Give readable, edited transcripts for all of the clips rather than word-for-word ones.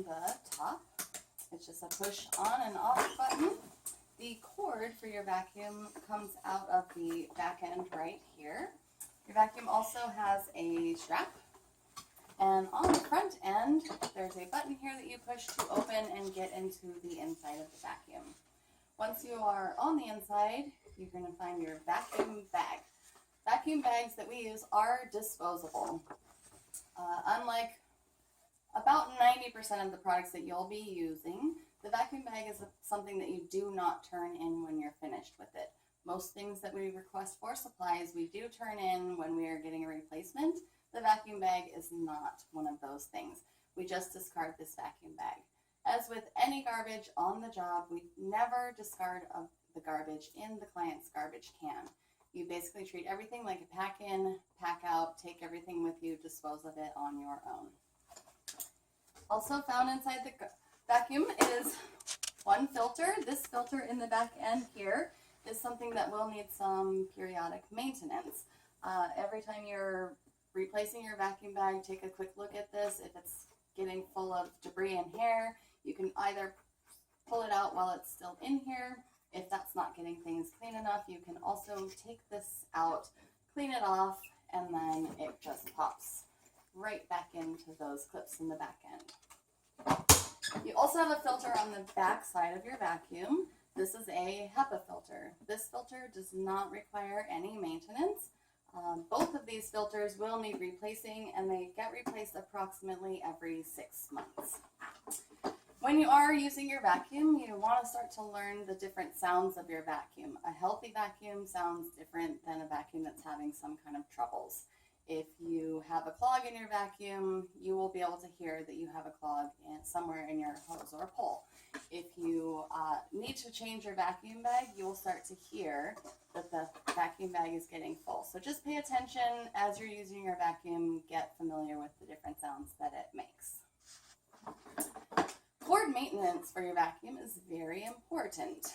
on the top. It's just a push on and off button. The cord for your vacuum comes out of the back end right here. Your vacuum also has a strap. And on the front end, there's a button here that you push to open and get into the inside of the vacuum. Once you are on the inside, you're going to find your vacuum bag. Vacuum bags that we use are disposable. Unlike about 90% of the products that you'll be using, the vacuum bag is something that you do not turn in when you're finished with it. Most things that we request for supplies, we do turn in when we are getting a replacement. The vacuum bag is not one of those things. We just discard this vacuum bag. As with any garbage on the job, we never discard the garbage in the client's garbage can. You basically treat everything like a pack in, pack out, take everything with you, dispose of it on your own. Also found inside the vacuum is one filter. This filter in the back end here is something that will need some periodic maintenance. Every time you're replacing your vacuum bag, take a quick look at this. If it's getting full of debris and hair, you can either pull it out while it's still in here. If that's not getting things clean enough, you can also take this out, clean it off, and then it just pops right back into those clips in the back end. You also have a filter on the back side of your vacuum. This is a HEPA filter. This filter does not require any maintenance. Both of these filters will need replacing, and they get replaced approximately every 6 months. When you are using your vacuum, you want to start to learn the different sounds of your vacuum. A healthy vacuum sounds different than a vacuum that's having some kind of troubles. If you have a clog in your vacuum, you will be able to hear that you have a clog somewhere in your hose or pole. If you need to change your vacuum bag, you will start to hear that the vacuum bag is getting full. So just pay attention as you're using your vacuum, get familiar with the different sounds that it makes. Cord maintenance for your vacuum is very important.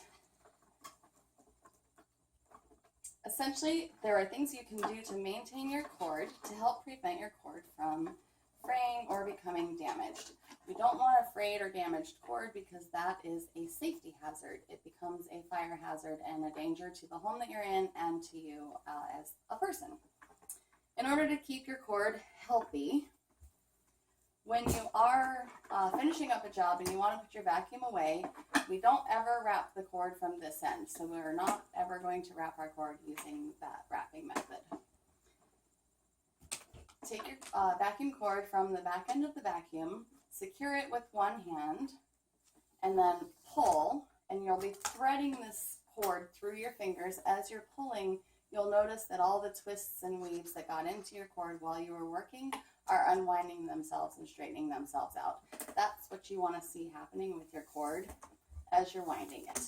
Essentially, there are things you can do to maintain your cord to help prevent your cord from fraying or becoming damaged. We don't want a frayed or damaged cord because that is a safety hazard. It becomes a fire hazard and a danger to the home that you're in and to you as a person. In order to keep your cord healthy, when you are finishing up a job and you want to put your vacuum away, we don't ever wrap the cord from this end. So we're not ever going to wrap our cord using that wrapping method. Take your vacuum cord from the back end of the vacuum, secure it with one hand, and then pull, and you'll be threading this cord through your fingers. As you're pulling, you'll notice that all the twists and weaves that got into your cord while you were working are unwinding themselves and straightening themselves out. That's what you want to see happening with your cord as you're winding it.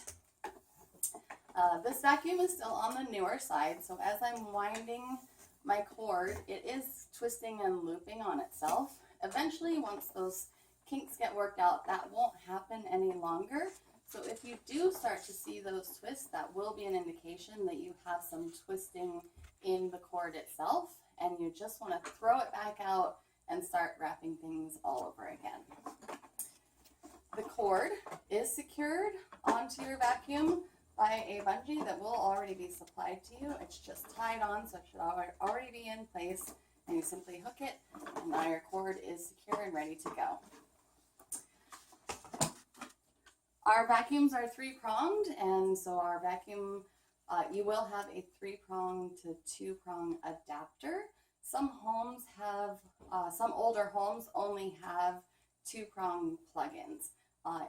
This vacuum is still on the newer side, so as I'm winding my cord, it is twisting and looping on itself. Eventually, once those kinks get worked out, that won't happen any longer. So if you do start to see those twists, that will be an indication that you have some twisting in the cord itself, and you just want to throw it back out and start wrapping things all over again. The cord is secured onto your vacuum by a bungee that will already be supplied to you. It's just tied on, so it should already be in place, and you simply hook it, and now your cord is secure and ready to go. Our vacuums are 3-pronged, and so our vacuum, you will have a 3-prong to 2-prong adapter. Some homes have, some older homes only have 2-prong plugins.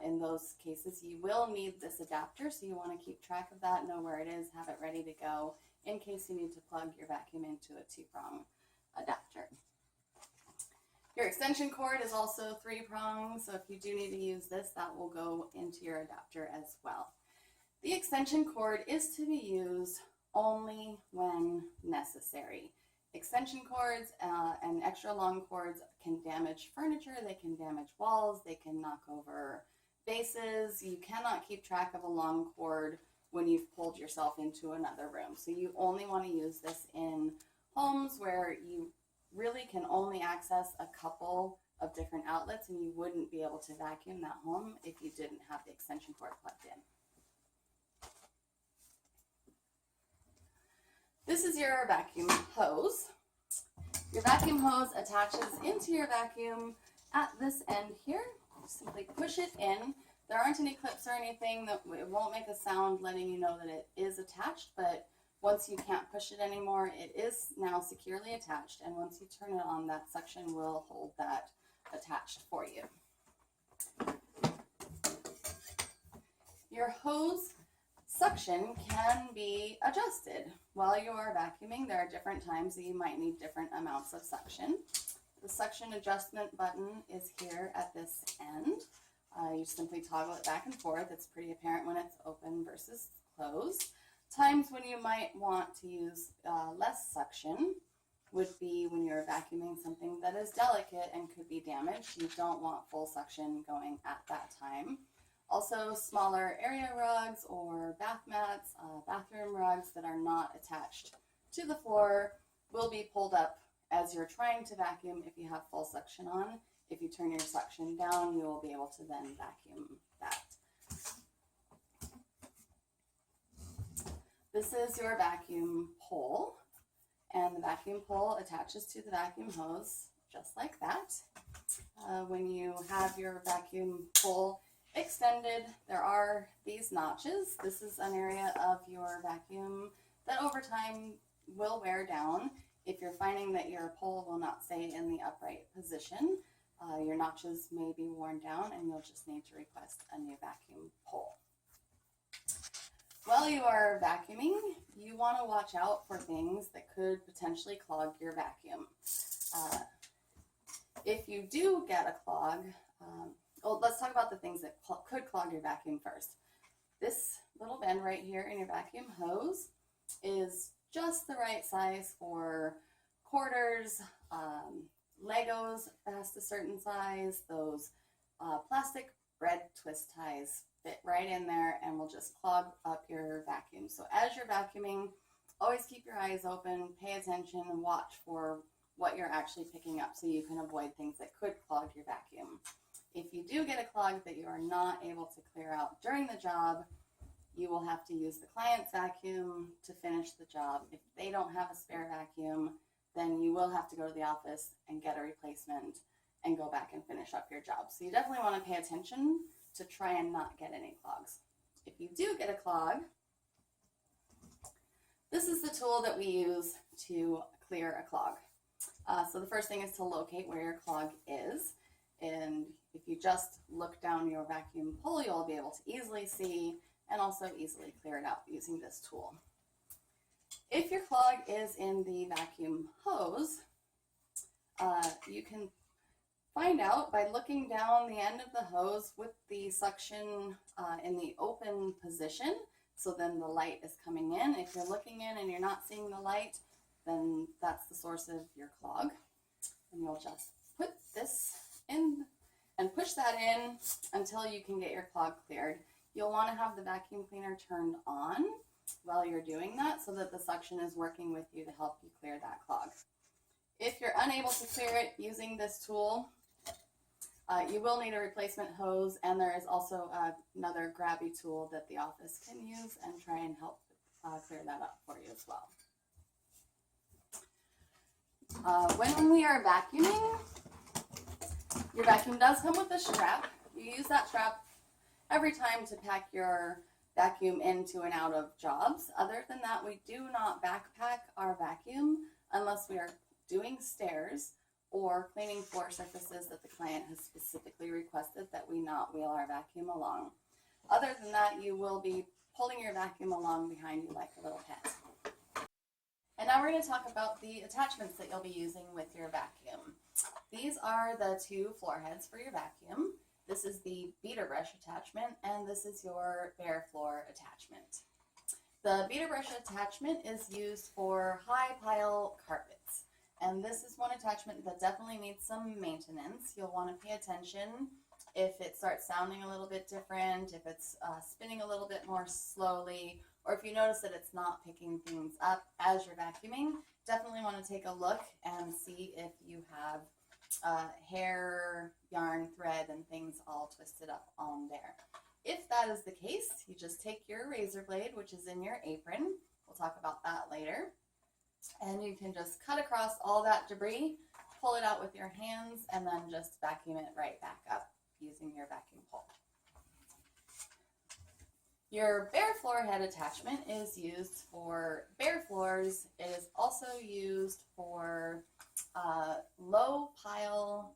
In those cases, you will need this adapter, so you want to keep track of that, know where it is, have it ready to go in case you need to plug your vacuum into a 2-prong adapter. Your extension cord is also 3-prong, so if you do need to use this, that will go into your adapter as well. The extension cord is to be used only when necessary. Extension cords and extra long cords can damage furniture, they can damage walls, they can knock over bases. You cannot keep track of a long cord when you've pulled yourself into another room. So you only want to use this in homes where you really can only access a couple of different outlets, and you wouldn't be able to vacuum that home if you didn't have the extension cord plugged in. This is your vacuum hose. Your vacuum hose attaches into your vacuum at this end here. Simply push it in. There aren't any clips or anything, that it won't make a sound letting you know that it is attached, but once you can't push it anymore, it is now securely attached, and once you turn it on, that suction will hold that attached for you. Your hose suction can be adjusted. While you are vacuuming, there are different times that you might need different amounts of suction. The suction adjustment button is here at this end. You simply toggle it back and forth. It's pretty apparent when it's open versus closed. Times when you might want to use less suction would be when you're vacuuming something that is delicate and could be damaged. You don't want full suction going at that time. Also, smaller area rugs or bath mats, bathroom rugs that are not attached to the floor will be pulled up as you're trying to vacuum if you have full suction on. If you turn your suction down, you will be able to then vacuum that. This is your vacuum pole, and the vacuum pole attaches to the vacuum hose just like that. When you have your vacuum pole extended, there are these notches. This is an area of your vacuum that over time will wear down. If you're finding that your pole will not stay in the upright position, your notches may be worn down and you'll just need to request a new vacuum pole. While you are vacuuming, you want to watch out for things that could potentially clog your vacuum. If you do get a clog, well, let's talk about the things that could clog your vacuum first. This little bend right here in your vacuum hose is just the right size for quarters, Legos past a certain size. Those plastic bread twist ties fit right in there and will just clog up your vacuum. So as you're vacuuming, always keep your eyes open, pay attention, and watch for what you're actually picking up so you can avoid things that could clog your vacuum. If you do get a clog that you are not able to clear out during the job, you will have to use the client's vacuum to finish the job. If they don't have a spare vacuum, then you will have to go to the office and get a replacement and go back and finish up your job. So you definitely want to pay attention to try and not get any clogs. If you do get a clog, this is the tool that we use to clear a clog. So the first thing is to locate where your clog is. And if you just look down your vacuum pole, you'll be able to easily see and also easily clear it out using this tool. If your clog is in the vacuum hose, you can find out by looking down the end of the hose with the suction in the open position. So then the light is coming in. If you're looking in and you're not seeing the light, then that's the source of your clog. And you'll just put this in and push that in until you can get your clog cleared. You'll want to have the vacuum cleaner turned on while you're doing that so that the suction is working with you to help you clear that clog. If you're unable to clear it using this tool, you will need a replacement hose, and there is also another grabby tool that the office can use and try and help clear that up for you as well. When we are vacuuming, your vacuum does come with a strap. You use that strap every time to pack your vacuum into and out of jobs. Other than that, we do not backpack our vacuum unless we are doing stairs or cleaning floor surfaces that the client has specifically requested that we not wheel our vacuum along. Other than that, you will be pulling your vacuum along behind you like a little pet. And now we're going to talk about the attachments that you'll be using with your vacuum. These are the two floor heads for your vacuum. This is the beater brush attachment, and this is your bare floor attachment. The beater brush attachment is used for high pile carpets, and this is one attachment that definitely needs some maintenance. You'll want to pay attention if it starts sounding a little bit different, if it's spinning a little bit more slowly, or if you notice that it's not picking things up as you're vacuuming. Definitely want to take a look and see if you have hair, yarn, thread, and things all twisted up on there. If that is the case, you just take your razor blade, which is in your apron. We'll talk about that later. And you can just cut across all that debris, pull it out with your hands, and then just vacuum it right back up using your vacuum pole. Your bare floor head attachment is used for bare floors. It is also used for low pile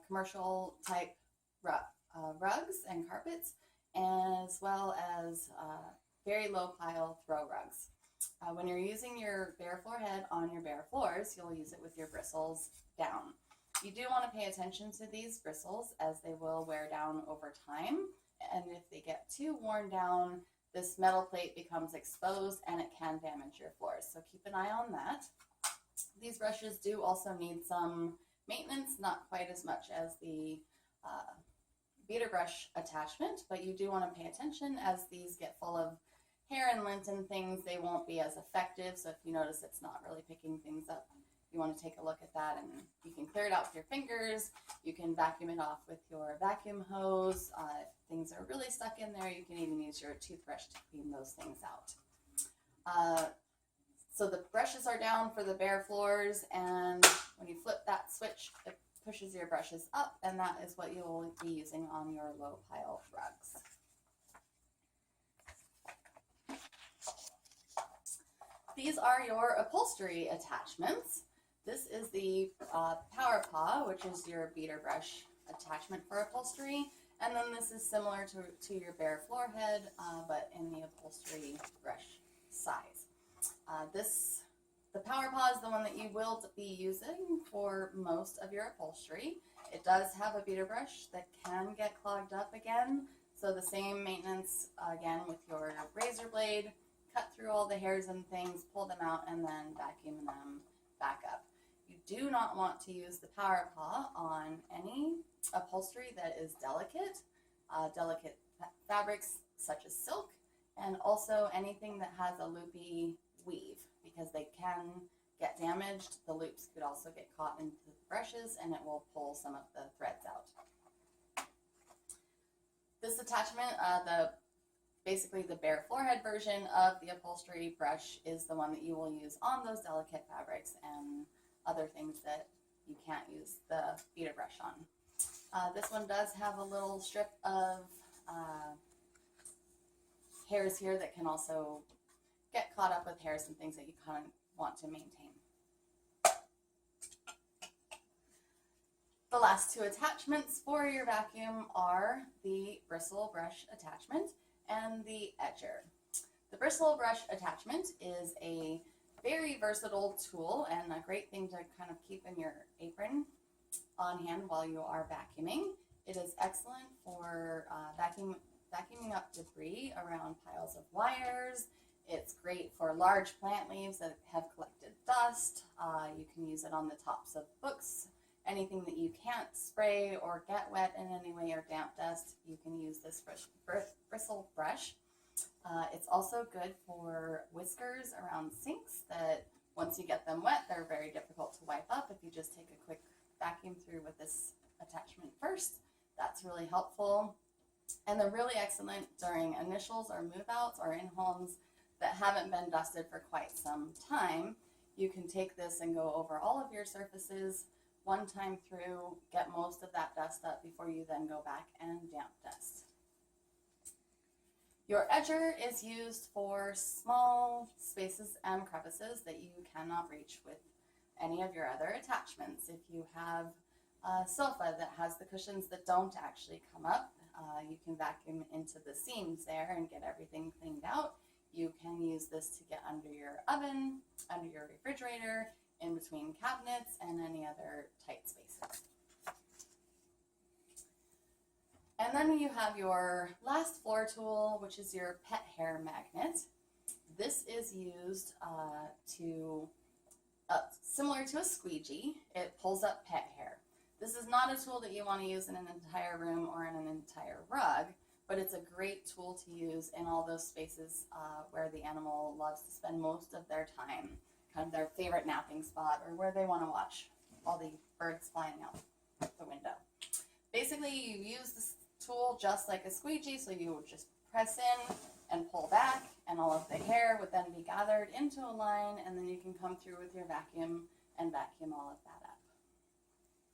commercial type rugs and carpets, as well as very low pile throw rugs. When you're using your bare floor head on your bare floors, you'll use it with your bristles down. You do want to pay attention to these bristles as they will wear down over time, and if they get too worn down, this metal plate becomes exposed and it can damage your floors. So keep an eye on that. These brushes do also need some maintenance, not quite as much as the beater brush attachment, but you do want to pay attention as these get full of hair and lint and things, they won't be as effective. So if you notice it's not really picking things up, you want to take a look at that, and you can clear it out with your fingers. You can vacuum it off with your vacuum hose. If things are really stuck in there, you can even use your toothbrush to clean those things out. So the brushes are down for the bare floors, and when you flip that switch, it pushes your brushes up, and that is what you will be using on your low pile rugs. These are your upholstery attachments. This is the Power Paw, which is your beater brush attachment for upholstery. And then this is similar to your bare floor head, but in the upholstery brush size. The Power Paw is the one that you will be using for most of your upholstery. It does have a beater brush that can get clogged up again. So the same maintenance, again, with your razor blade. Cut through all the hairs and things, pull them out, and then vacuum them back up. You do not want to use the Power Paw on any upholstery that is delicate, delicate fabrics such as silk, and also anything that has a loopy weave, because they can get damaged. The loops could also get caught into the brushes, and it will pull some of the threads out. This attachment, basically the bare floorhead version of the upholstery brush, is the one that you will use on those delicate fabrics and other things that you can't use the beater brush on. This one does have a little strip of hairs here that can also get caught up with hairs and things that you kind of want to maintain. The last two attachments for your vacuum are the bristle brush attachment and the edger. The bristle brush attachment is a very versatile tool and a great thing to kind of keep in your apron on hand while you are vacuuming. It is excellent for vacuuming up debris around piles of wires. It's great for large plant leaves that have collected dust. You can use it on the tops of books. Anything that you can't spray or get wet in any way or damp dust, you can use this bristle brush. It's also good for whiskers around sinks that once you get them wet, they're very difficult to wipe up. If you just take a quick vacuum through with this attachment first, that's really helpful. And they're really excellent during initials or move-outs or in homes that haven't been dusted for quite some time. You can take this and go over all of your surfaces one time through, get most of that dust up before you then go back and damp dust. Your edger is used for small spaces and crevices that you cannot reach with any of your other attachments. If you have a sofa that has the cushions that don't actually come up, you can vacuum into the seams there and get everything cleaned out. You can use this to get under your oven, under your refrigerator, in between cabinets, and any other tight spaces. And then you have your last floor tool, which is your pet hair magnet. This is used similar to a squeegee. It pulls up pet hair. This is not a tool that you want to use in an entire room or in an entire rug, but it's a great tool to use in all those spaces where the animal loves to spend most of their time, kind of their favorite napping spot, or where they want to watch all the birds flying out the window. Basically, you use this tool just like a squeegee, so you would just press in and pull back, and all of the hair would then be gathered into a line, and then you can come through with your vacuum and vacuum all of that